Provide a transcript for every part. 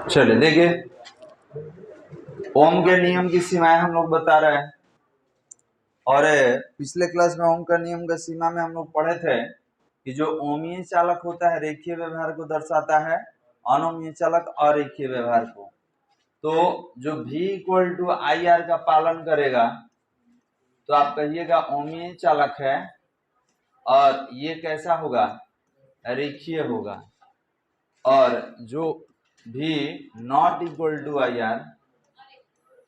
चलिए देखिए, ओम के नियम की सीमाएं हम लोग बता रहे हैं। और पिछले क्लास में ओम का नियम का सीमा में हम लोग पढ़े थे कि जो ओमीय चालक होता है रेखीय व्यवहार को दर्शाता है, अनोमीय चालक अरेखीय व्यवहार को। तो जो V equal to I R का पालन करेगा तो आप कहिएगा ओमीय चालक है, और ये कैसा होगा, रेखीय होगा। और जो V not equal to I R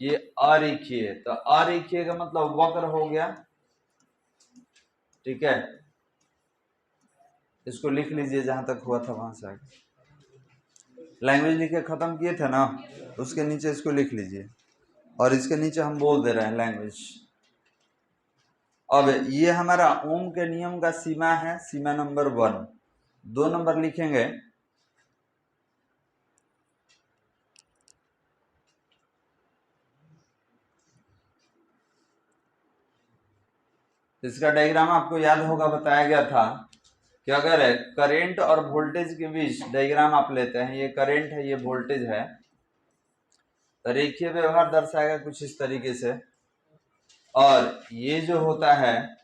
ये अरेखीय है, तो अरेखीय का मतलब वक्र हो गया। ठीक है, इसको लिख लीजिए, जहां तक हुआ था वहां से आगे लैंग्वेज लिखे खत्म किए थे ना, उसके नीचे इसको लिख लीजिए, और इसके नीचे हम बोल दे रहे हैं लैंग्वेज। अब ये हमारा ओम के नियम का सीमा है, सीमा नंबर 1। 2 नंबर लिखेंगे, इसका डायग्राम आपको याद होगा, बताया गया था कि अगर करंट और वोल्टेज के बीच डायग्राम आप लेते हैं, ये करंट है, ये वोल्टेज है, तो रेखीय व्यवहार दर्शाएगा कुछ इस तरीके से। और ये जो होता है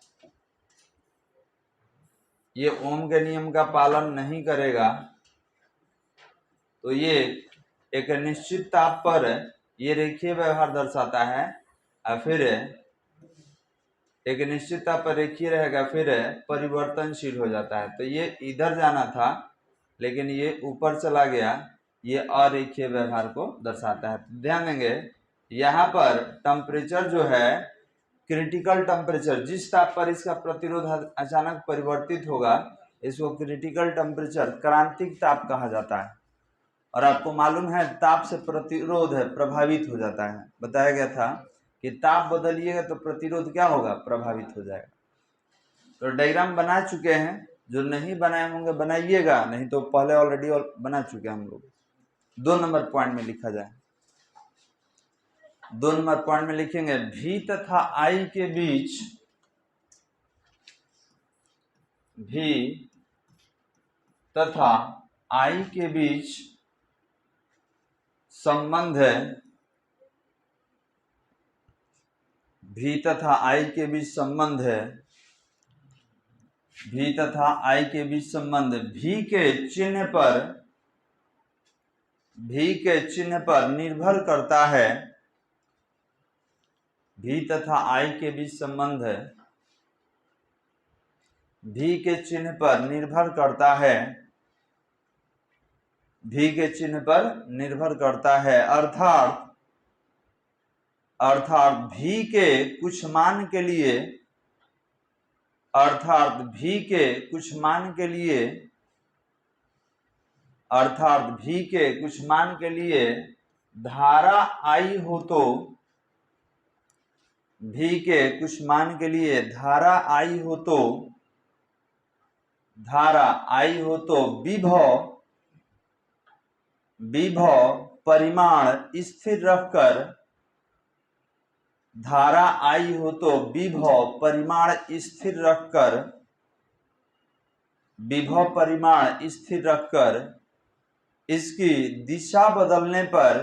ये ओम के नियम का पालन नहीं करेगा, तो ये एक निश्चित ताप पर ये रेखीय व्यवहार दर्शाता है, और फिर एक निश्चित ताप पर रेखीय रहेगा, फिर परिवर्तनशील हो जाता है। तो ये इधर जाना था लेकिन ये ऊपर चला गया, ये अरेखीय व्यवहार को दर्शाता है। ध्यान देंगे, यहाँ पर टेम्परेचर जो है क्रिटिकल टेम्परेचर, जिस ताप पर इसका प्रतिरोध अचानक परिवर्तित होगा इसको क्रिटिकल टेम्परेचर, क्रांतिक ताप कहा जाता है। और आपको मालूम है ताप से प्रतिरोध है प्रभावित हो जाता है, बताया गया था कि ताप बदलिएगा तो प्रतिरोध क्या होगा, प्रभावित हो जाएगा। तो डायग्राम बना चुके हैं, जो नहीं बनाए होंगे बनाइएगा, नहीं तो पहले ऑलरेडी बना चुके हैं हम लोग। 2 नंबर पॉइंट में लिखा जाए, 2 नंबर पॉइंट में लिखेंगे V तथा I के बीच, V तथा I के बीच संबंध है, V तथा I के बीच संबंध है, V तथा I के बीच संबंध V के चिन्ह पर, V के चिन्ह पर निर्भर करता है, V तथा I के बीच संबंध है V के चिन्ह पर निर्भर करता है, V के चिन्ह पर निर्भर करता है, अर्थात V के कुछ मान के लिए, अर्थात V के कुछ मान के लिए, अर्थात V के कुछ मान के लिए धारा I हो तो, V के कुछ मान के लिए धारा I हो तो, धारा I हो तो विभव परिमाण स्थिर रखकर, धारा I हो तो विभव परिमाण स्थिर रखकर, विभव परिमाण स्थिर रखकर इसकी दिशा बदलने पर,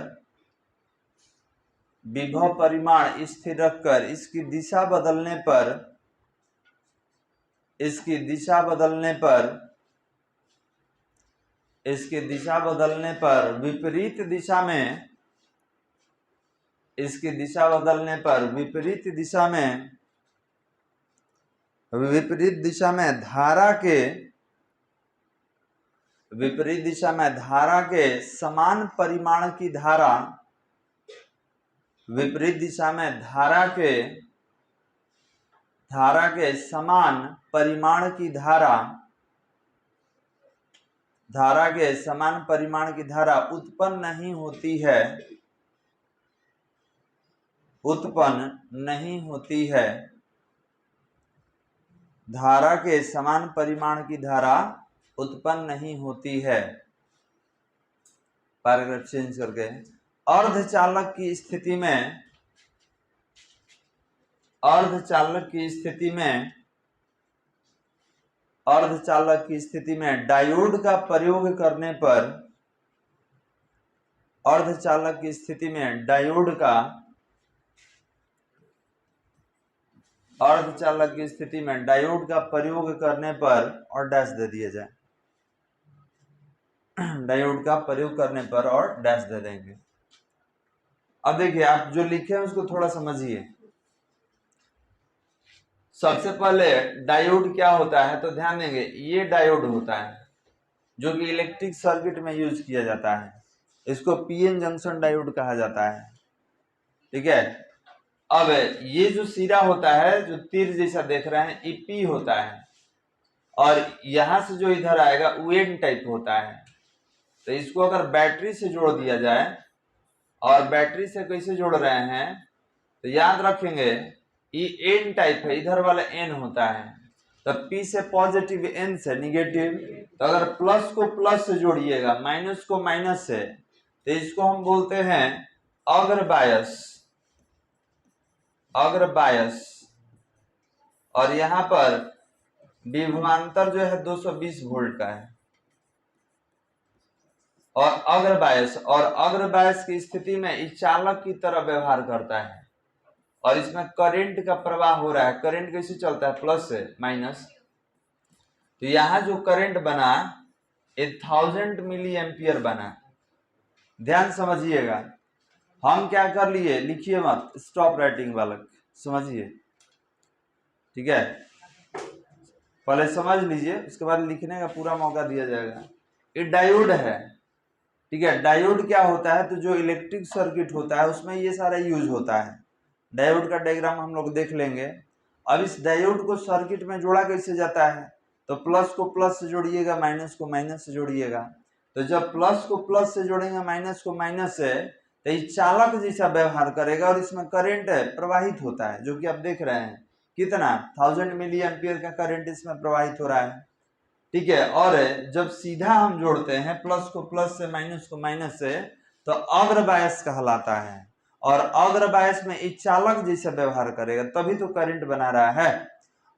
विभव परिमाण स्थिर रखकर इसकी दिशा बदलने पर, इसकी दिशा बदलने पर, इसकी दिशा बदलने पर विपरीत दिशा में, इसकी दिशा बदलने पर विपरीत दिशा में, विपरीत दिशा में धारा के, विपरीत दिशा में धारा के समान परिमाण की धारा, विपरीत दिशा में धारा के समान परिमाण की धारा, धारा के समान परिमाण की धारा उत्पन्न नहीं होती है, उत्पन्न नहीं होती है, धारा के समान परिमाण की धारा उत्पन्न नहीं होती है। पैराग्राफ चेंज करके, अर्धचालक की स्थिति में, अर्धचालक की स्थिति में, अर्धचालक की स्थिति में डायोड का प्रयोग करने पर, अर्धचालक की स्थिति में डायोड का अर्धचालक की स्थिति में डायोड का प्रयोग करने पर और डैश दे दिया जाए, डायोड का प्रयोग करने पर और डैश दे देंगे। अब देखिए आप जो लिखे हैं उसको थोड़ा समझिए। सबसे पहले डायोड क्या होता है तो ध्यान देंगे, ये डायोड होता है जो कि इलेक्ट्रिक सर्किट में यूज किया जाता है, इसको पीएन जंक्शन डायोड कहा जाता है। ठीक है, अब ये जो सिरा होता है जो तीर जैसा देख रहे हैं ये पी होता है, और यहां से जो इधर आएगा वो एन टाइप होता है। तो इसको अगर बैटरी से जोड़ दिया जाए, और बैटरी से कैसे जोड़ रहे हैं तो याद रखेंगे ये एन टाइप है, इधर वाला एन होता है, तो पी से पॉजिटिव, एन से निगेटिव। तो अगर प्लस को प्लस से जोड़िएगा, माइनस को माइनस से, तो इसको हम बोलते हैं अग्र बायस, अग्र बायस। और यहां पर विभवांतर जो है 220 वोल्ट का है, और अग्र बायस, और अग्र बायस की स्थिति में इस चालक की तरह व्यवहार करता है, और इसमें करंट का प्रवाह हो रहा है। करंट कैसे चलता है, प्लस से माइनस। तो यहां जो करंट बना 1000 मिली एम्पियर बना। ध्यान समझिएगा, हम क्या कर लिए, लिखिए मत, स्टॉप राइटिंग बालक, समझिए। ठीक है, पहले समझ लीजिए, उसके बाद लिखने का पूरा मौका दिया जाएगा। ये डायोड है। ठीक है, डायोड क्या होता है तो जो इलेक्ट्रिक सर्किट होता है उसमें ये सारा यूज होता है। डायोड का डायग्राम हम लोग देख लेंगे। अब इस डायोड को सर्किट में जोड़ा कैसे जाता है, तो प्लस को प्लस से जोड़िएगा, माइनस को माइनस से जोड़िएगा। तो जब प्लस को प्लस से जोड़ेंगे, माइनस को माइनस से, तो ये चालक जैसा व्यवहार करेगा, और इसमें करंट प्रवाहित होता है, जो कि आप देख रहे हैं कितना 1000 मिली एम्पियर का करंट इसमें प्रवाहित हो रहा है। ठीक है, और जब सीधा हम जोड़ते हैं प्लस को प्लस से, माइनस को माइनस से, तो अग्र बायस कहलाता है, और अग्र बायस में एक चालक जैसा व्यवहार करेगा, तभी तो करंट बना रहा है।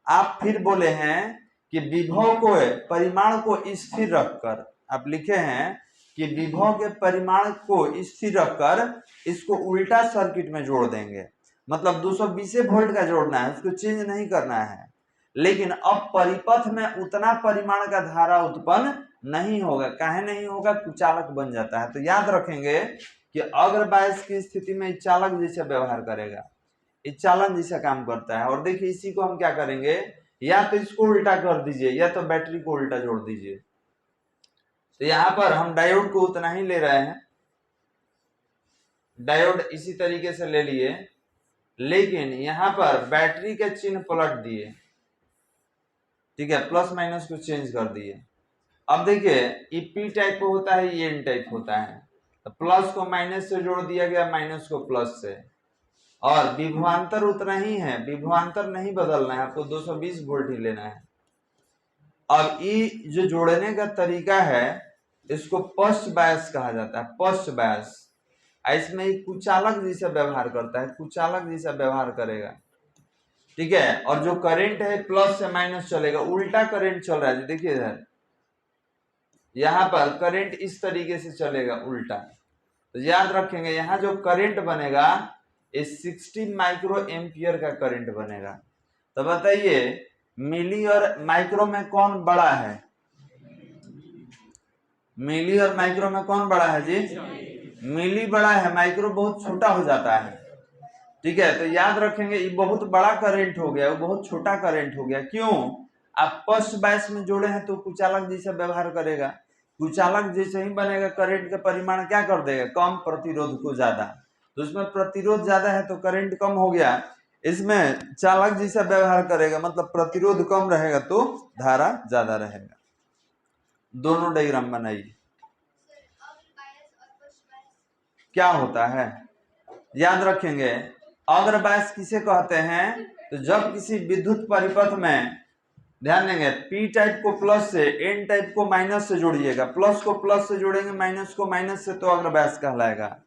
आप फिर बोले हैं कि विभव को, परिमाण को स्थिर रखकर, आप लिखे हैं कि विभव के परिमाण को स्थिर रखकर इसको उल्टा सर्किट में जोड़ देंगे। मतलब 220 वोल्ट का जोड़ना है, उसको चेंज नहीं करना है। लेकिन अब परिपथ में उतना परिमाण का धारा उत्पन्न नहीं होगा। काहे नहीं होगा, कुचालक बन जाता है। तो याद रखेंगे कि अग्र बायस की स्थिति में चालक जैसा व्यवहार करेगा, चालन जैसा काम करता है। और देखिए इसी को हम क्या करेंगे, या तो इसको उल्टा कर दीजिए, या तो बैटरी को उल्टा जोड़ दीजिए। तो यहां पर हम डायोड को उतना ही ले रहे हैं, डायोड इसी तरीके से ले लिए, लेकिन यहां पर बैटरी के चिन्ह पलट दिए। ठीक है, प्लस माइनस को चेंज कर दिए। अब देखिए ये पी टाइप को होता है, ये एन टाइप होता है। तो प्लस को माइनस से जोड़ दिया गया, माइनस को प्लस से, और विभवांतर उतना ही है, विभवांतर नहीं बदलना है, आपको 220 वोल्ट ही लेना है। अब ये जो जोड़ने का तरीका है इसको पश्च बायस कहा जाता है, पश्च बायस। इसमें एक कुचालक जैसा व्यवहार करता है, कुचालक जैसा व्यवहार करेगा। ठीक है, और जो करंट है प्लस से माइनस चलेगा, उल्टा करंट चल रहा है। देखिए इधर यहां पर करंट इस तरीके से चलेगा उल्टा। तो याद रखेंगे यहां जो करंट बनेगा ये 60 माइक्रो एम्पियर का करंट बनेगा। तो बताइए मिली और माइक्रो में कौन बड़ा है, मिली और माइक्रो में कौन बड़ा है जी, मिली बड़ा है, माइक्रो बहुत छोटा हो जाता है। ठीक है, तो याद रखेंगे ये बहुत बड़ा करंट हो गया, वो बहुत छोटा करंट हो गया। क्यों, आप पश्च बायस में जोड़े हैं तो कुचालक जैसा व्यवहार करेगा, कुचालक जैसे ही बनेगा, करंट का परिमाण क्या कर देगा, कम, प्रतिरोध को ज्यादा। तो इसमें प्रतिरोध ज्यादा है तो करंट कम हो गया, इसमें चालक जैसा व्यवहार करेगा, मतलब प्रतिरोध कम रहेगा तो धारा ज्यादा रहेगा। दोनों डायग्राम बनाइए। क्या होता है याद रखेंगे, अग्र बायस किसे कहते हैं, तो जब किसी विद्युत परिपथ में, ध्यान देंगे, पी टाइप को प्लस से, एन टाइप को माइनस से जोड़िएगा, प्लस को प्लस से जोड़ेंगे, माइनस को माइनस से, तो अग्र बायस कहलाएगा।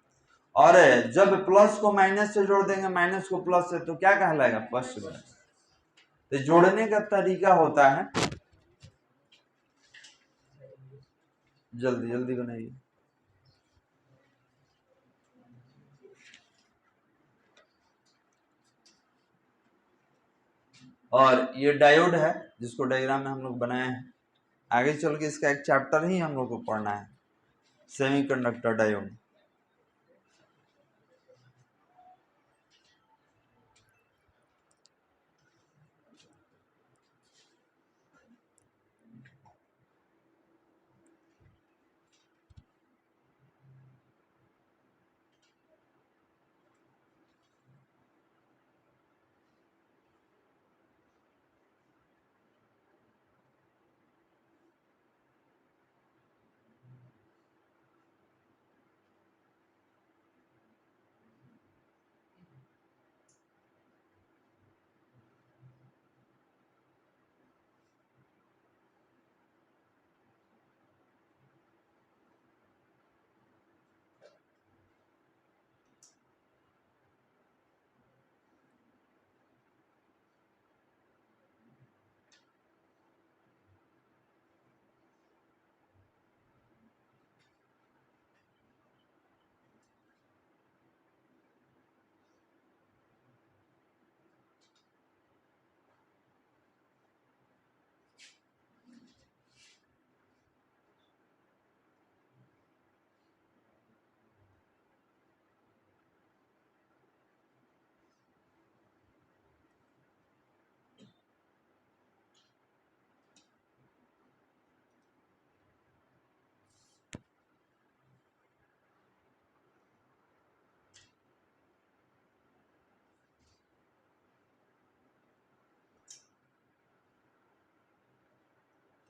और जब प्लस को माइनस से जोड़ देंगे, माइनस को प्लस से, तो क्या कहलाएगा, पश्च बायस। तो जोड़ने का तरीका होता है, जल्दी जल्दी बनाइए। और ये डायोड है जिसको डायग्राम में हम लोग बनाए हैं। आगे चल के इसका एक चैप्टर ही हम लोग को पढ़ना है, सेमीकंडक्टर डायोड।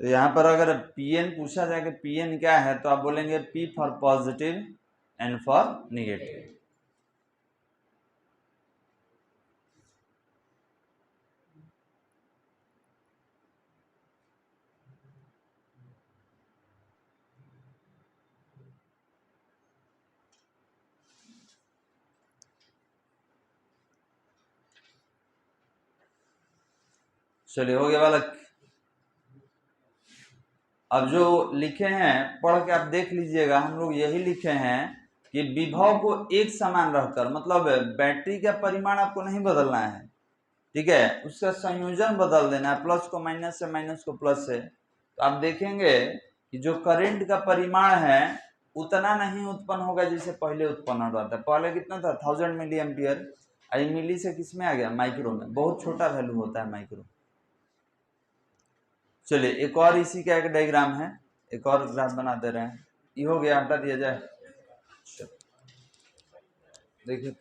तो यहाँ पर अगर Pn पूछा जाए कि Pn क्या है, तो आप बोलेंगे P for positive, N for negative. चलिए, हो गया बालक। अब जो लिखे हैं पढ़ के आप देख लीजिएगा। हम लोग यही लिखे हैं कि विभव को एक समान रहकर, मतलब बैटरी का परिमाण आपको नहीं बदलना है, ठीक है, उसका संयोजन बदल देना है, प्लस को माइनस से, माइनस को प्लस से। तो आप देखेंगे कि जो करंट का परिमाण है उतना नहीं उत्पन्न होगा जैसे पहले उत्पन्न हो रहा था। पहले कितना था, 1000 मिली एम्पियर। आई मिली से किस में आ गया, माइक्रो में। बहुत छोटा वैल्यू होता है माइक्रो। चलिए, एक और इसी का एक डायग्राम है, एक और ग्राफ बना दे रहे हैं। ये हो गया, हटा दिया जाए। देखिए,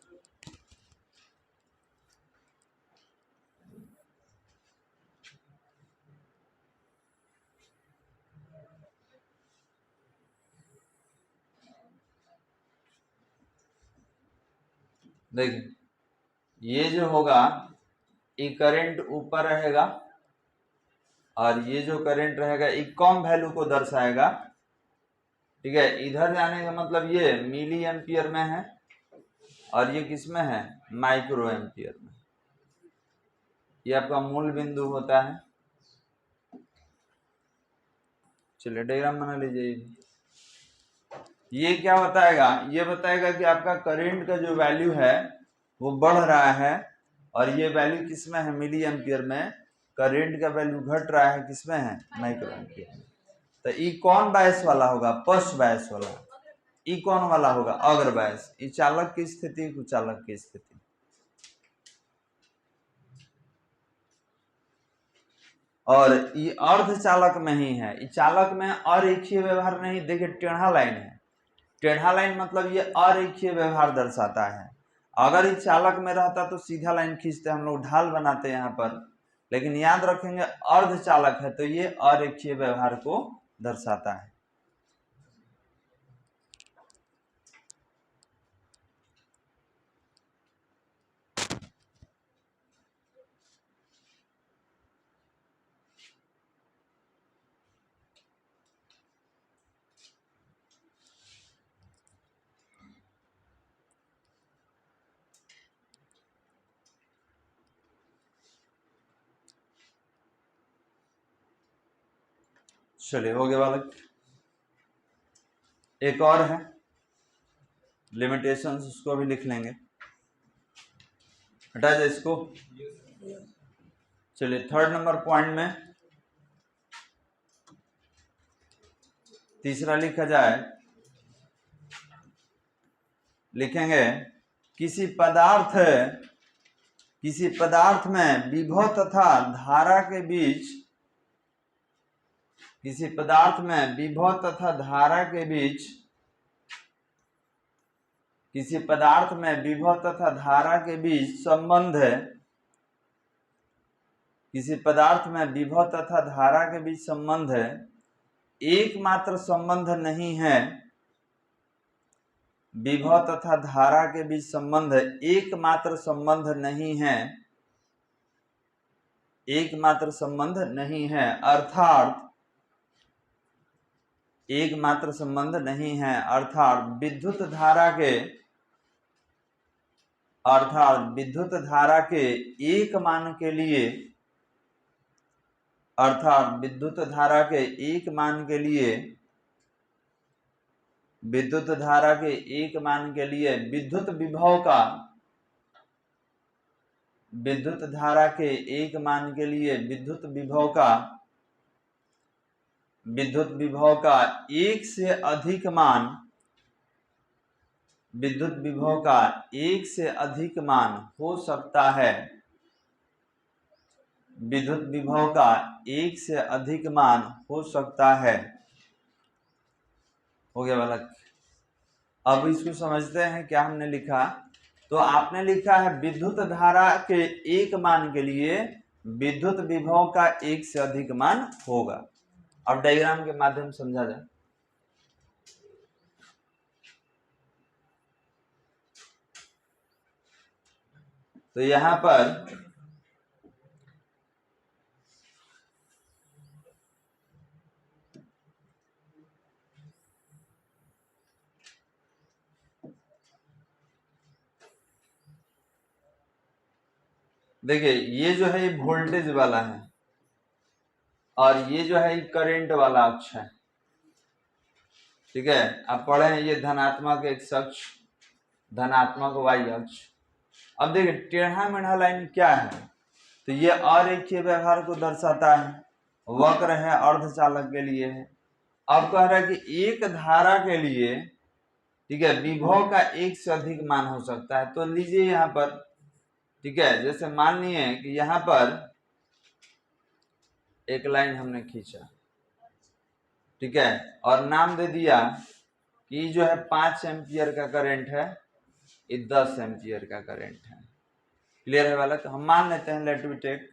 देखिए ये जो होगा, ये करंट ऊपर रहेगा और ये जो करंट रहेगा ये कम वैल्यू को दर्शाएगा, ठीक है। इधर जाने का मतलब ये मिली एम्पियर में है और ये किस में है, माइक्रो एम्पियर में। ये आपका मूल बिंदु होता है। चलिए, डायग्राम बना लीजिए। ये क्या बताएगा, ये बताएगा कि आपका करंट का जो वैल्यू है वो बढ़ रहा है और ये वैल्यू किसमें है, मिली एम्पियर में। करंट का वैल्यू घट रहा है, किसमें है, माइक्रो एम्पियर में। तो ई कौन बायस वाला होगा, पश्च बायस वाला। ई कौन वाला होगा, अग्र बायस। ई चालक की स्थिति, कुचालक की स्थिति। और ये अर्धचालक में ही है। ई चालक में अरेखीय व्यवहार नहीं। देखिए, टेढ़ा लाइन है। टेढ़ा लाइन मतलब ये अरेखीय व्यवहार दर्शाता है। अगर ये चालक में रहता तो सीधा लाइन खींचते, हम लोग ढाल बनाते यहाँ पर। लेकिन याद रखेंगे अर्धचालक है तो ये अरेखीय व्यवहार को दर्शाता है। चलिए, हो गया बालक। एक और है लिमिटेशंस, उसको भी लिख लेंगे। हटा जाए इसको। चलिए थर्ड नंबर पॉइंट में तीसरा लिखा जाए, लिखेंगे किसी पदार्थ में विभव तथा धारा के बीच, किसी पदार्थ में विभव तथा धारा के बीच, किसी पदार्थ में विभव तथा धारा के बीच संबंध है, किसी पदार्थ में विभव तथा धारा के बीच संबंध है, एकमात्र संबंध नहीं है, विभव तथा धारा के बीच संबंध एकमात्र संबंध नहीं है, एकमात्र संबंध नहीं है, अर्थात एकमात्र संबंध नहीं है, अर्थात विद्युत धारा के एक मान के लिए, अर्थात विद्युत धारा के एक मान के लिए, विद्युत धारा के एक मान के लिए विद्युत विभव का, विद्युत धारा के एक मान के लिए विद्युत विभव का, विद्युत विभव का एक से अधिक मान, विद्युत विभव का एक से अधिक मान हो सकता है, विद्युत विभव का एक से अधिक मान हो सकता है। हो गया बालक। अब इसको समझते हैं क्या हमने लिखा। तो आपने लिखा है विद्युत धारा के एक मान के लिए विद्युत विभव का एक से अधिक मान होगा। अब डायग्राम के माध्यम से समझा जाए। तो यहां पर देखिए ये जो है ये वोल्टेज वाला है और ये जो है करंट वाला अक्ष है। ठीक है, आप पढ़े हैं ये धनात्मक एक्स अक्ष, धनात्मक वाई अक्ष। अब देखिए टेढ़ा मेढ़ा लाइन क्या है, तो ये अरेखीय व्यवहार को दर्शाता है, वक्र है, अर्धचालक के लिए है। अब कह रहा है कि एक धारा के लिए, ठीक है, विभव का एक से अधिक मान हो सकता है। तो लीजिए यहाँ पर, ठीक है, जैसे मान लिए कि यहाँ पर एक लाइन हमने खींचा, ठीक है, और नाम दे दिया कि जो है 5 एम्पियर का करंट है, ये 10 एम्पियर का करंट है। क्लियर है वाला? तो हम मान लेते हैं, लेट वी टेक।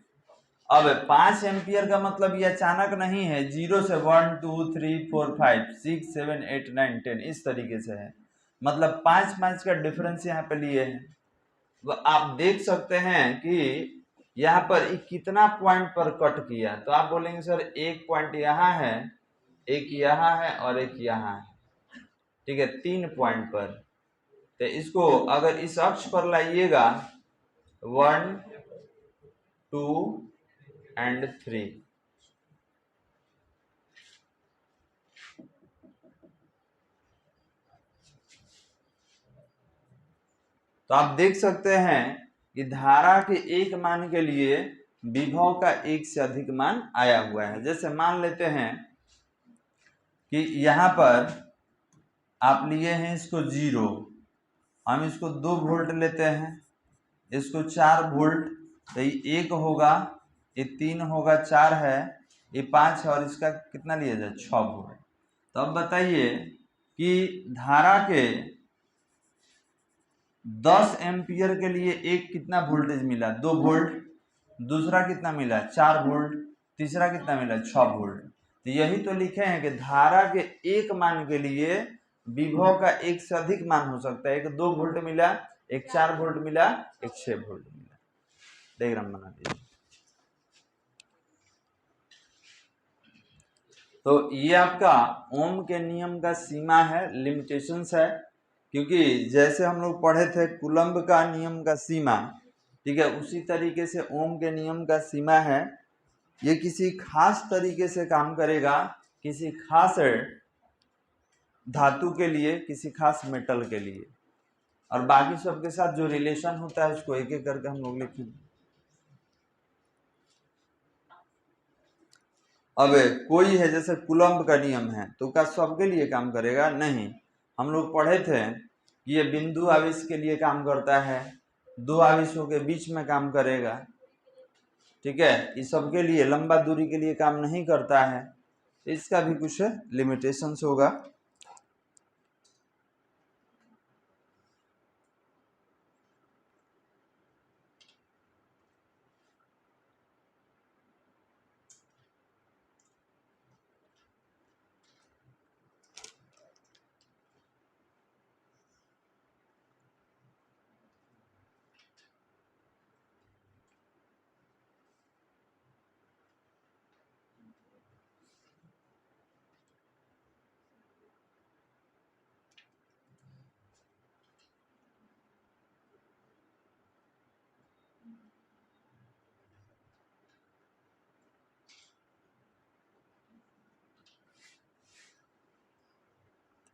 अब 5 एम्पियर का मतलब ये अचानक नहीं है, 0 से 1 2 3 4 5 6 7 8 9 10 इस तरीके से है, मतलब 5 का डिफरेंस यहाँ पे लिए हैं। तो आप देख सकते हैं कि यहाँ पर कितना पॉइंट पर कट किया। तो आप बोलेंगे सर एक पॉइंट यहाँ है, एक यहाँ है और एक यहाँ है, ठीक है, 3 पॉइंट पर। तो इसको अगर इस अक्ष पर लाइएगा 1 2 and 3, तो आप देख सकते हैं कि धारा के एक मान के लिए विभव का एक से अधिक मान आया हुआ है। जैसे मान लेते हैं कि यहाँ पर आप लिए हैं इसको 0, हम इसको 2 वोल्ट लेते हैं, इसको 4 वोल्ट, तो ये 1 होगा, ये 3 होगा, 4 है, ये 5 है, और इसका कितना लिया जाए 6 वोल्ट। तो अब बताइए कि धारा के 10 एम्पियर के लिए एक कितना वोल्टेज मिला, 2 वोल्ट, दूसरा कितना मिला 4 वोल्ट, तीसरा कितना मिला 6 वोल्ट। तो यही तो लिखे हैं कि धारा के एक मान के लिए विभव का एक से अधिक मान हो सकता है। एक 2 वोल्ट मिला, एक 4 वोल्ट मिला, एक 6 वोल्ट मिला। डायग्राम बना दीजिए। तो ये आपका ओम के नियम का सीमा है, लिमिटेशंस है, क्योंकि जैसे हम लोग पढ़े थे कूलम्ब का नियम का सीमा, ठीक है, उसी तरीके से ओम के नियम का सीमा है। ये किसी खास तरीके से काम करेगा, किसी खास धातु के लिए, किसी खास मेटल के लिए, और बाकी सबके साथ जो रिलेशन होता है उसको एक एक करके हम लोग लिखेंगे। अब कोई है जैसे कूलम्ब का नियम है तो क्या सबके लिए काम करेगा? नहीं। हम लोग पढ़े थे कि ये बिंदु आवेश के लिए काम करता है, दो आवेशों के बीच में काम करेगा, ठीक है। ये सबके लिए, लंबा दूरी के लिए काम नहीं करता है, इसका भी कुछ लिमिटेशंस होगा।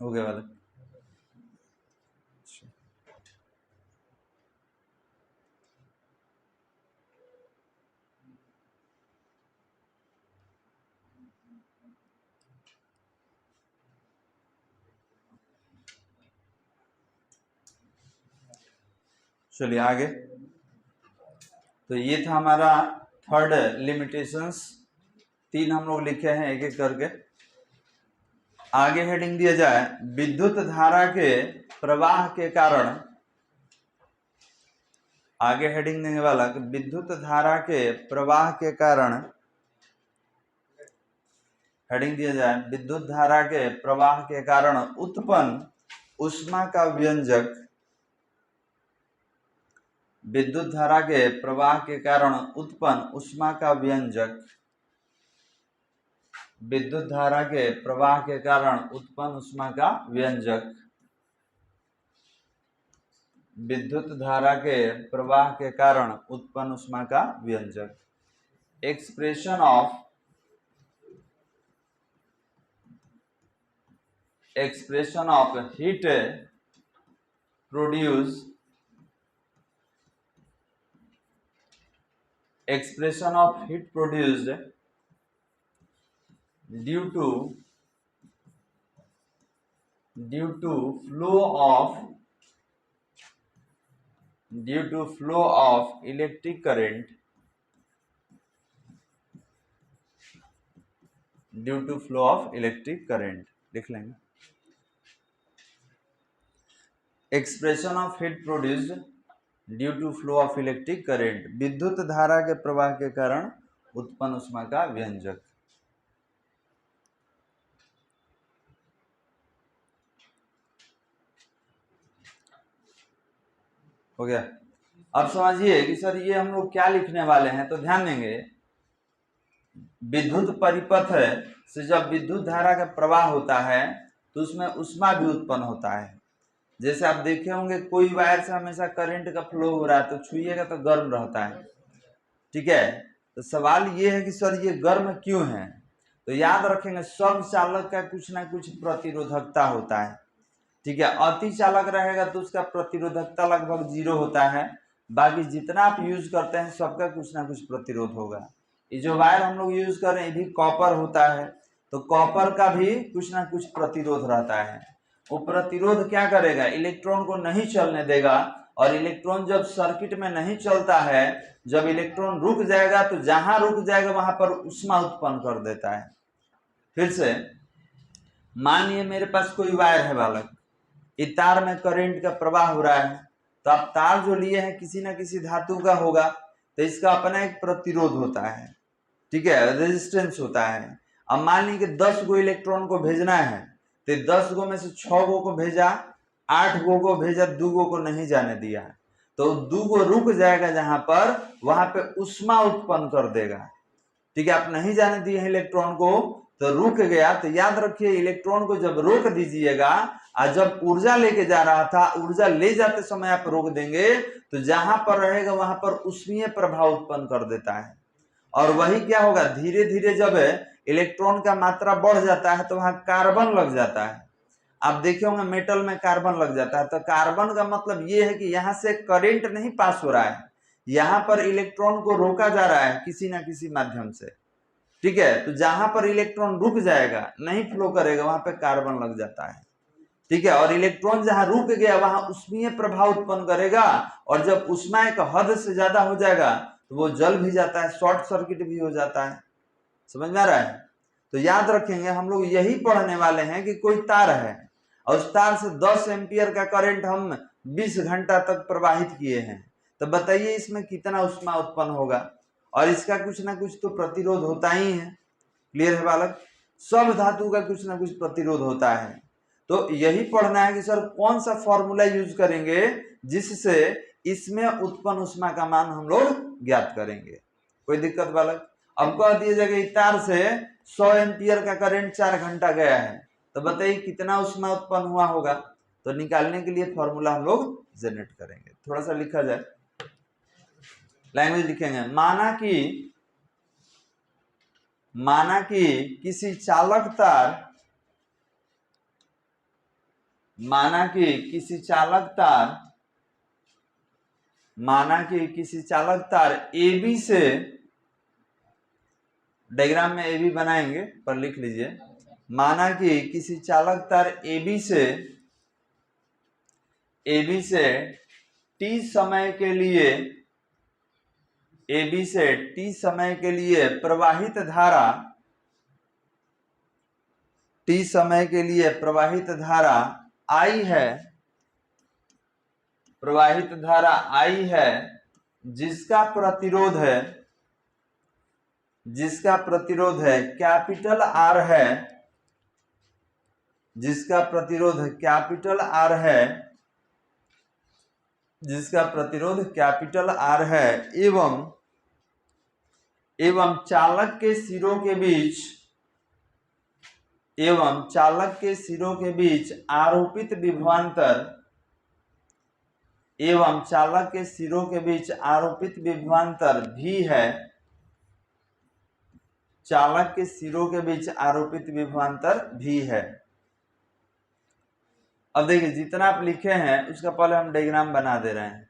हो गया वाला। चलिए आगे। तो ये था हमारा थर्ड लिमिटेशंस, 3 हम लोग लिखे हैं एक एक करके। आगे हेडिंग दिया जाए विद्युत धारा के प्रवाह के कारण। आगे हेडिंग देने वाला कि विद्युत धारा के प्रवाह के कारण, हेडिंग दिया जाए विद्युत धारा के प्रवाह के कारण उत्पन्न ऊष्मा का व्यंजक। विद्युत धारा के प्रवाह के कारण उत्पन्न ऊष्मा का व्यंजक। विद्युत धारा के प्रवाह के कारण उत्पन्न ऊष्मा का व्यंजक। विद्युत धारा के प्रवाह के कारण उत्पन्न ऊष्मा का व्यंजक। Expression of heat produce, expression of heat produced due to flow of electric current, due to flow of electric current लिख लेंगे। Expression of heat produced due to flow of electric current, विद्युत धारा के प्रवाह के कारण उत्पन्न ऊष्मा का व्यंजक। हो गया। अब समझिए कि सर ये हम लोग क्या लिखने वाले हैं, तो ध्यान देंगे विद्युत परिपथ से जब विद्युत धारा का प्रवाह होता है तो उसमें ऊष्मा भी उत्पन्न होता है। जैसे आप देखे होंगे कोई वायर से हमेशा करंट का फ्लो हो रहा है तो छुइएगा तो गर्म रहता है, ठीक है। तो सवाल ये है कि सर ये गर्म क्यों है, तो याद रखेंगे सब चालक का कुछ ना कुछ प्रतिरोधकता होता है, ठीक है। अति चालक रहेगा तो उसका प्रतिरोधकता लगभग 0 होता है, बाकी जितना आप यूज करते हैं सबका कुछ ना कुछ प्रतिरोध होगा। ये जो वायर हम लोग यूज कर रहे हैं ये भी कॉपर होता है, तो कॉपर का भी कुछ ना कुछ प्रतिरोध रहता है। वो प्रतिरोध क्या करेगा, इलेक्ट्रॉन को नहीं चलने देगा, और इलेक्ट्रॉन जब सर्किट में नहीं चलता है, जब इलेक्ट्रॉन रुक जाएगा तो जहां रुक जाएगा वहां पर ऊष्मा उत्पन्न कर देता है। फिर से मानिए मेरे पास कोई वायर है बालक, इस तार में करंट का प्रवाह हो रहा है, तो आप तार जो लिए हैं किसी ना किसी धातु का होगा, तो इसका अपना एक प्रतिरोध होता है, ठीक है, रेजिस्टेंस होता है। अब मान लीजिए कि 10 गो इलेक्ट्रॉन को भेजना है, तो 10 गो में से 6 गो को भेजा, 8 गो को भेजा, 2 गो को नहीं जाने दिया, तो 2 गो रुक जाएगा जहां पर, वहां पे ऊष्मा उत्पन्न कर देगा, ठीक है। आप नहीं जाने दिए हैं इलेक्ट्रॉन को तो रुक गया, तो याद रखिए इलेक्ट्रॉन को जब रोक दीजिएगा, और जब ऊर्जा लेके जा रहा था, ऊर्जा ले जाते समय आप रोक देंगे तो जहां पर रहेगा वहां पर ऊष्मीय प्रभाव उत्पन्न कर देता है। और वही क्या होगा, धीरे धीरे जब इलेक्ट्रॉन का मात्रा बढ़ जाता है तो वहां कार्बन लग जाता है। आप देखे होंगे मेटल में कार्बन लग जाता है, तो कार्बन का मतलब ये है कि यहाँ से करंट नहीं पास हो रहा है, यहाँ पर इलेक्ट्रॉन को रोका जा रहा है किसी ना किसी माध्यम से, ठीक है, तो जहां पर इलेक्ट्रॉन रुक जाएगा, नहीं फ्लो करेगा, वहां पे कार्बन लग जाता है। ठीक है, और इलेक्ट्रॉन जहां रुक गया वहां ऊष्मीय प्रभाव उत्पन्न करेगा, और जब ऊष्मा एक हद से ज्यादा हो जाएगा तो वो जल भी जाता है, शॉर्ट सर्किट भी हो जाता है। समझ में आ रहा है? तो याद रखेंगे, हम लोग यही पढ़ने वाले हैं कि कोई तार है और उस तार से 10 एम्पियर का करंट हम 20 घंटा तक प्रवाहित किए हैं, तो बताइए इसमें कितना ऊष्मा उत्पन्न होगा, और इसका कुछ ना कुछ तो प्रतिरोध होता ही है। क्लियर है बालक? सब धातु का कुछ ना कुछ प्रतिरोध होता है। तो यही पढ़ना है कि सर कौन सा फॉर्मूला यूज करेंगे जिससे इसमें उत्पन्न ऊष्मा का मान हम लोग ज्ञात करेंगे। कोई दिक्कत बालक? अब कह दिया जाएगा तार से 100 एम्पियर का करंट 4 घंटा गया है, तो बताइए कितना ऊष्मा उत्पन्न हुआ होगा। तो निकालने के लिए फॉर्मूला हम लोग जनरेट करेंगे। थोड़ा सा लिखा जाए, लैंग्वेज लिखेंगे। माना कि किसी चालक तार, माना कि किसी चालक तार AB से, डायग्राम में AB बनाएंगे पर लिख लीजिए, माना कि किसी चालक तार AB से T समय के लिए प्रवाहित धारा I है, जिसका प्रतिरोध है कैपिटल R है, एवं चालक के सिरों के बीच आरोपित विभवांतर भी है, अब देखिए जितना आप लिखे हैं उसका पहले हम डायग्राम बना दे रहे हैं।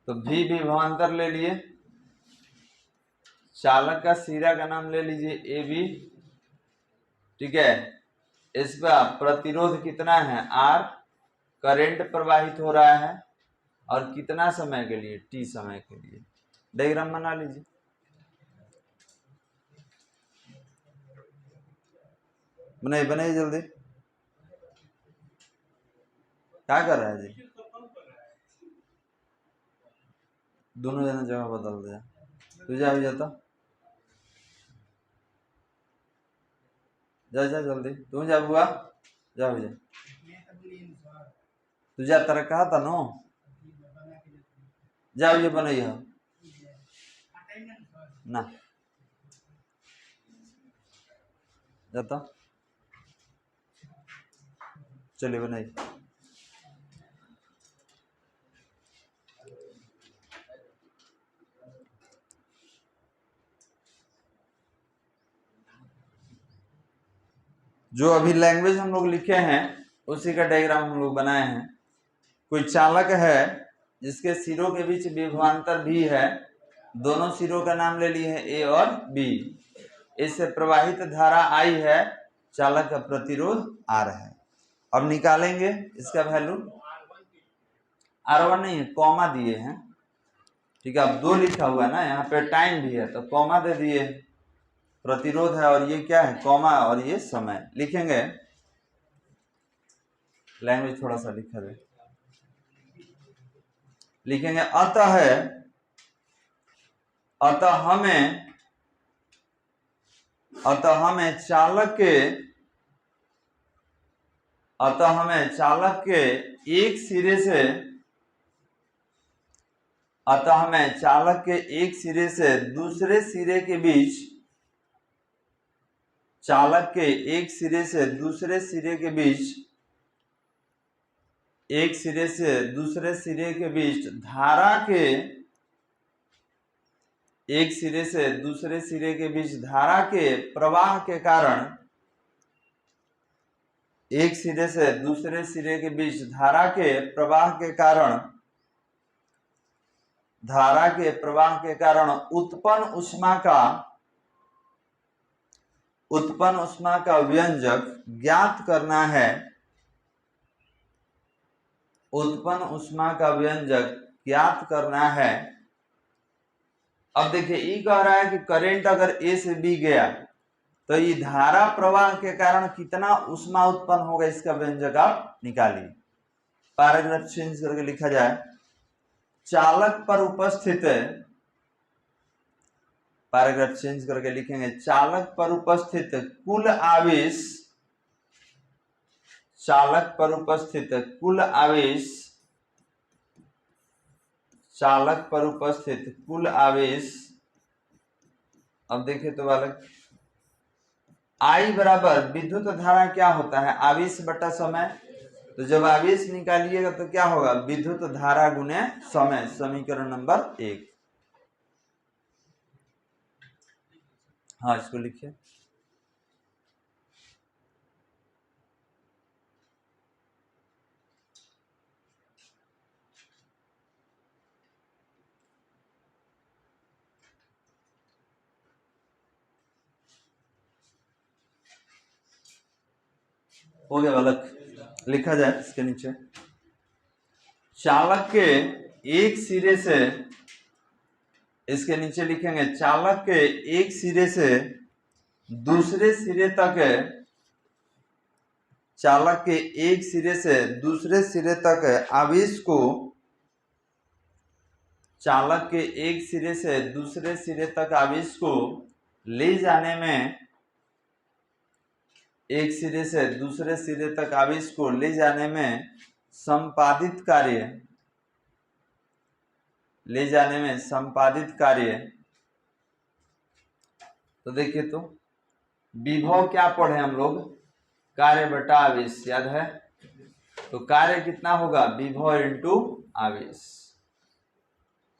तो भी विभवांतर ले लिए, चालक का सिरा का नाम ले लीजिए AB, ठीक है, इसका प्रतिरोध कितना है R, करंट प्रवाहित हो रहा है, और कितना समय के लिए, T समय के लिए। डायग्राम बना लीजिए। बनाइए जल्दी। क्या कर रहा है जी? दोनों जने जगह बदल दिया। तुझे अभी जाता, जा जल्दी, तू जा बुआ, जा भैया, तुझे तरह कहा था नो, जाओ ये बनाइए ना, जाता, चलिए बनाइए। जो अभी लैंग्वेज हम लोग लिखे हैं उसी का डायग्राम हम लोग बनाए हैं। कोई चालक है जिसके सिरों के बीच विभवांतर भी है, दोनों सिरों का नाम ले लिए हैं A और B, इससे प्रवाहित धारा I है, चालक का प्रतिरोध R है। अब निकालेंगे इसका वैल्यू, R1 नहीं है, कॉमा दिए हैं, ठीक है। अब 2 लिखा हुआ है ना, यहाँ पे टाइम भी है तो कॉमा दे दिए, प्रतिरोध है और ये क्या है, कॉमा, और ये समय लिखेंगे। लैंग्वेज थोड़ा सा लिखा दे, लिखेंगे अतः हमें चालक के एक सिरे से दूसरे सिरे के बीच, धारा के प्रवाह के कारण एक सिरे से दूसरे सिरे के बीच धारा के प्रवाह के कारण उत्पन्न ऊष्मा का व्यंजक ज्ञात करना है। उत्पन्न ऊष्मा का व्यंजक ज्ञात करना है। अब देखिए ये कह रहा है कि करंट अगर ए से बी गया तो ये धारा प्रवाह के कारण कितना ऊष्मा उत्पन्न होगा, इसका व्यंजक आप निकालिए। पैराग्राफ चेंज करके लिखा जाए, चालक पर उपस्थित, पैराग्राफ चेंज करके लिखेंगे, चालक पर उपस्थित कुल आवेश, चालक पर उपस्थित कुल आवेश, चालक पर उपस्थित कुल आवेश। अब देखें तो बालक I बराबर विद्युत धारा क्या होता है, आवेश बटा समय। तो जब आवेश निकालिएगा तो क्या होगा, विद्युत धारा गुने समय, समीकरण नंबर 1। हाँ इसको लिखिए। हो गया बालक, लिखा जाए इसके नीचे, चालक के एक सिरे से, इसके नीचे लिखेंगे चालक के एक सिरे से दूसरे सिरे तक, चालक के एक सिरे से दूसरे सिरे तक आवेश को, चालक के एक सिरे से दूसरे सिरे तक आवेश को ले जाने में, एक सिरे से दूसरे सिरे तक आवेश को ले जाने में संपादित कार्य, ले जाने में संपादित कार्य। तो देखिए तो विभव क्या पढ़े हम लोग, कार्य बटा आवेश, याद है। तो कार्य कितना होगा, विभव इंटू आवेश।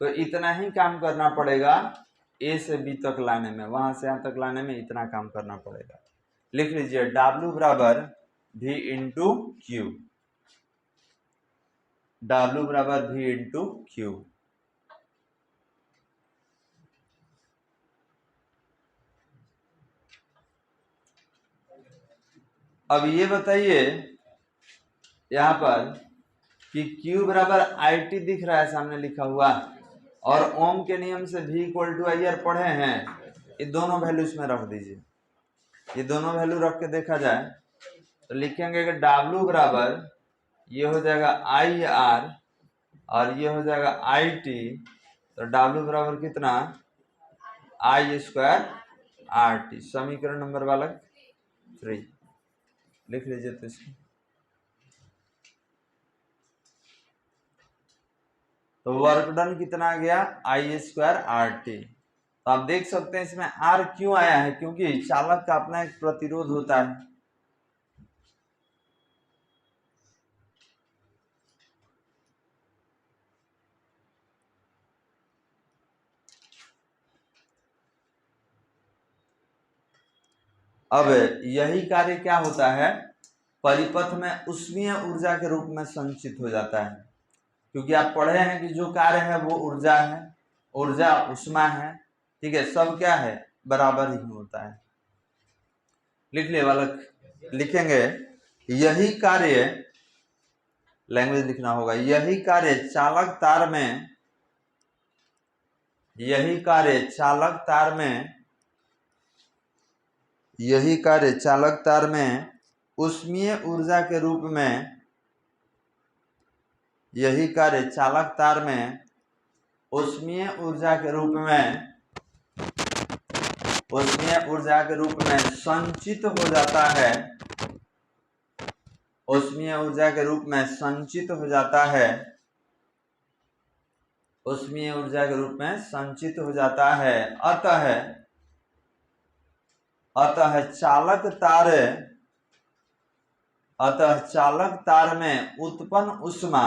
तो इतना ही काम करना पड़ेगा ए से बी तक लाने में, वहां से यहां तक लाने में इतना काम करना पड़ेगा। लिख लीजिए W बराबर V इंटू क्यू, W बराबर V इंटू क्यू। अब ये बताइए यहां पर कि Q बराबर IT दिख रहा है सामने लिखा हुआ, और ओम के नियम से V equal to I R पढ़े हैं। ये दोनों वैल्यू इसमें रख दीजिए, ये दोनों वैल्यू रख के देखा जाए तो लिखेंगे कि W बराबर ये हो जाएगा IR और ये हो जाएगा IT। तो W बराबर कितना, I स्क्वायर RT, समीकरण नंबर वाला 3 लिख लीजिए। तो इसको तो वर्क डन कितना आ गया, I स्क्वायर RT। तो आप देख सकते हैं इसमें R क्यों आया है, क्योंकि चालक का अपना एक प्रतिरोध होता है। अब यही कार्य क्या होता है, परिपथ में उष्मीय ऊर्जा के रूप में संचित हो जाता है। क्योंकि आप पढ़े हैं कि जो कार्य है वो ऊर्जा है, ऊर्जा उष्मा है, ठीक है, सब क्या है, बराबर ही होता है। लिख ले बालक, लिखेंगे यही कार्य, लैंग्वेज लिखना होगा, यही कार्य चालक तार में, यही कार्य चालक तार में, यही कार्य चालक तार में उष्मीय ऊर्जा के रूप में, यही कार्य चालक तार में उष्मीय ऊर्जा के रूप में, उष्मीय ऊर्जा के रूप में संचित हो जाता है, उष्मीय ऊर्जा के रूप में संचित हो जाता है, उष्मीय ऊर्जा के रूप में संचित हो जाता है। अतः चालक तार, अतः चालक तार में उत्पन्न उष्मा,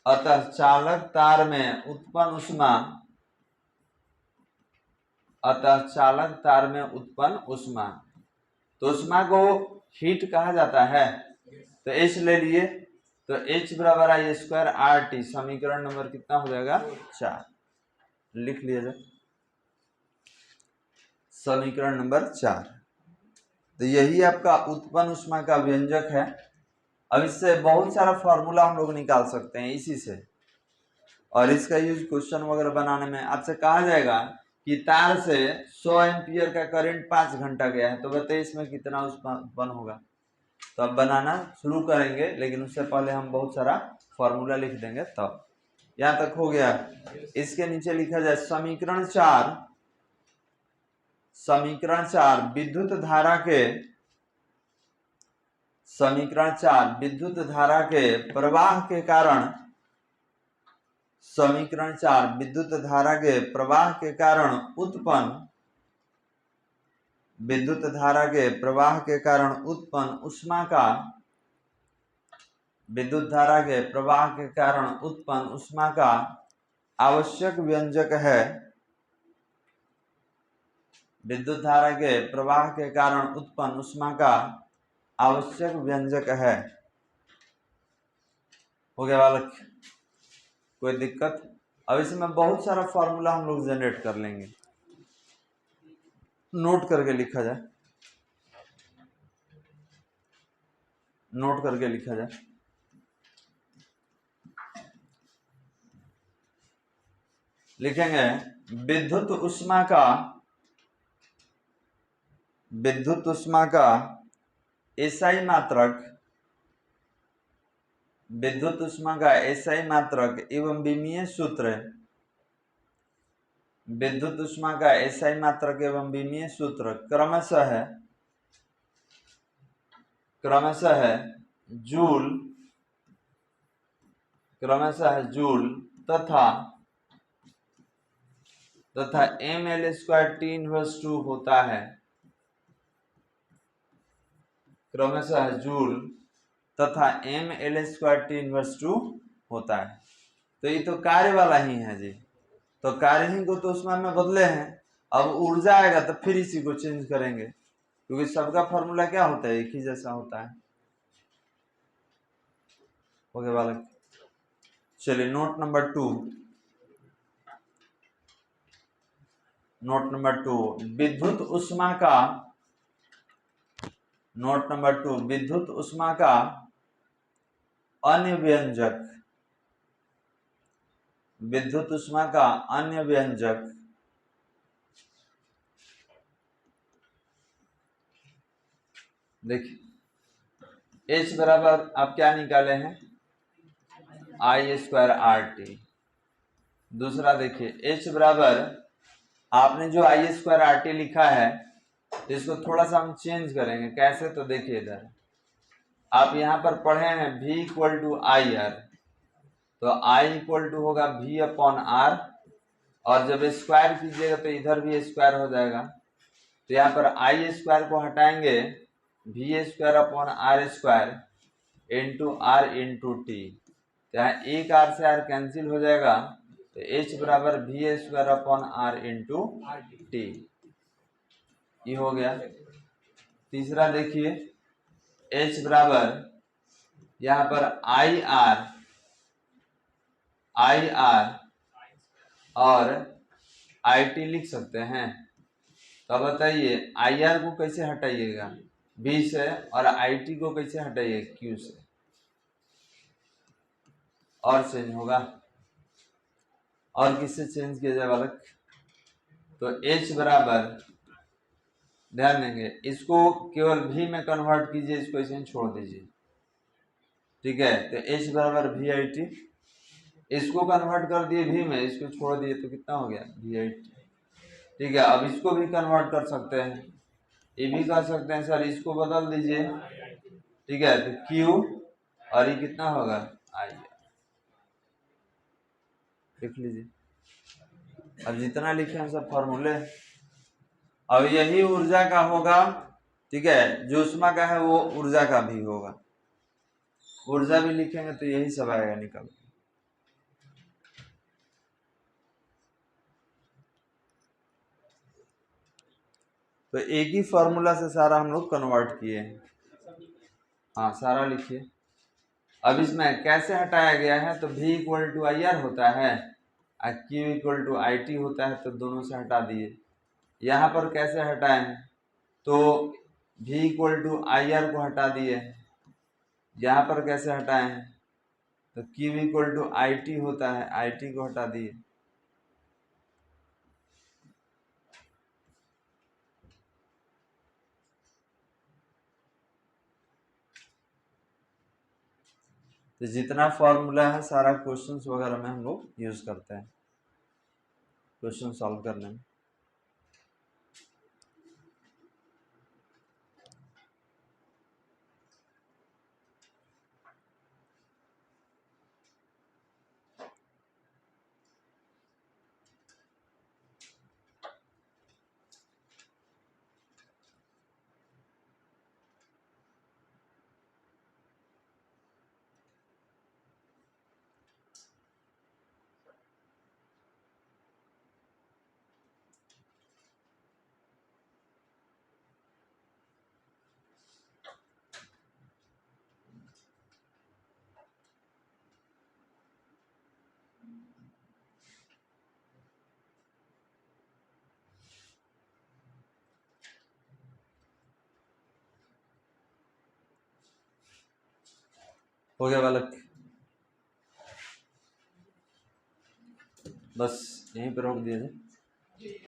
अतः चालक तार में उत्पन्न उष्मा, अतः चालक तार में उत्पन्न उष्मा, तो उष्मा को हीट कहा जाता है। तो H ले लिए, तो H बराबर आई स्क्वायर आर टी, समीकरण नंबर कितना हो जाएगा 4, लिख लिया जाए समीकरण नंबर 4। तो यही आपका उत्पन्न ऊष्मा का व्यंजक है। अब इससे बहुत सारा फॉर्मूला हम लोग निकाल सकते हैं इसी से, और इसका यूज क्वेश्चन वगैरह बनाने में। आपसे कहा जाएगा कि तार से 100 एम्पियर का करंट 5 घंटा गया है, तो बताइए इसमें कितना उत्पन्न होगा। तो अब बनाना शुरू करेंगे, लेकिन उससे पहले हम बहुत सारा फॉर्मूला लिख देंगे। तब यहाँ तक हो गया। इसके नीचे लिखा जाए समीकरण 4, समीकरण 4 विद्युत धारा के, समीकरण 4 विद्युत धारा के प्रवाह के कारण, समीकरण 4 विद्युत धारा के प्रवाह के कारण उत्पन्न, विद्युत धारा के प्रवाह के कारण उत्पन्न ऊष्मा का, विद्युत धारा के प्रवाह के कारण उत्पन्न ऊष्मा का आवश्यक व्यंजक है, विद्युत धारा के प्रवाह के कारण उत्पन्न ऊष्मा का आवश्यक व्यंजक है। हो गया बालक, कोई दिक्कत? अब इसमें बहुत सारा फॉर्मूला हम लोग जनरेट कर लेंगे, नोट करके लिखा जाए, नोट करके लिखा जाए। लिखेंगे विद्युत ऊष्मा का, विद्युत ऊष्मा का एसआई मात्रक, विद्युत ऊष्मा का एसआई मात्रक एवं विमीय सूत्र, विद्युत ऊष्मा का एसआई मात्रक एवं विमीय सूत्र क्रमशः है, क्रमशः है जूल, क्रमशः जूल तथा mL²T−2 होता है, क्रमशः जूल तथा mL²T−2 होता है। तो ये तो कार्य वाला ही है जी, तो कार्य ही को तो ऊष्मा में बदले हैं। अब ऊर्जा आएगा तो फिर इसी को चेंज करेंगे, क्योंकि सबका फॉर्मूला क्या होता है, एक ही जैसा होता है। हो गया बालक। चलिए नोट नंबर 2, नोट नंबर 2 विद्युत ऊष्मा का, नोट नंबर 2 विद्युत ऊष्मा का अन्य व्यंजक, विद्युत ऊष्मा का अन्य व्यंजक, देखिए H बराबर आप क्या निकाले हैं, I²RT। दूसरा देखिए H बराबर आपने जो I²RT लिखा है, इसको थोड़ा सा हम चेंज करेंगे। कैसे? तो देखिए इधर आप यहाँ पर पढ़े हैं V=IR, तो I होगा V/R, और जब स्क्वायर कीजिएगा तो इधर भी स्क्वायर हो जाएगा। तो यहाँ पर I² को हटाएंगे, V²/R² into R into T, यहाँ एक R से R कैंसिल हो जाएगा, तो H बराबर V²/R इंटू टी, ये हो गया। तीसरा देखिए H बराबर यहाँ पर IR और IT लिख सकते हैं। तो बताइए IR को कैसे हटाइएगा B से, और IT को कैसे हटाइएगा Q से, और चेंज होगा। और किससे चेंज किया जाए बालक? तो H बराबर, ध्यान देंगे, इसको केवल V में कन्वर्ट कीजिए, इसको ऐसे ही छोड़ दीजिए, ठीक है। तो H बराबर VIT, इसको कन्वर्ट कर दिए V में, इसको छोड़ दिए, तो कितना हो गया VIT, ठीक है। अब इसको भी कन्वर्ट कर सकते हैं, ये भी कर सकते हैं सर, इसको बदल दीजिए, ठीक है। तो Q और ये कितना होगा I, लिख लीजिए। अब जितना लिखे हैं सब फॉर्मूले। अब यही ऊर्जा का होगा, ठीक है, जो ऊष्मा का है वो ऊर्जा का भी होगा, ऊर्जा भी लिखेंगे तो यही सब आएगा निकल। तो एक ही फॉर्मूला से सारा हम लोग कन्वर्ट किए हैं। हाँ सारा लिखिए। अब इसमें कैसे हटाया गया है, तो v equal to I R होता है और q equal to I T होता है, तो दोनों से हटा दिए। यहाँ पर कैसे हटाए हैं, तो v equal to I R को हटा दिए। यहाँ पर कैसे हटाए हैं, तो q equal to I T होता है, आई टी को हटा दिए। तो जितना फॉर्मूला है सारा क्वेश्चंस वगैरह में हम लोग यूज करते हैं क्वेश्चन सॉल्व करने में। हो गया बालक, बस यहीं पर रोक दिए थे।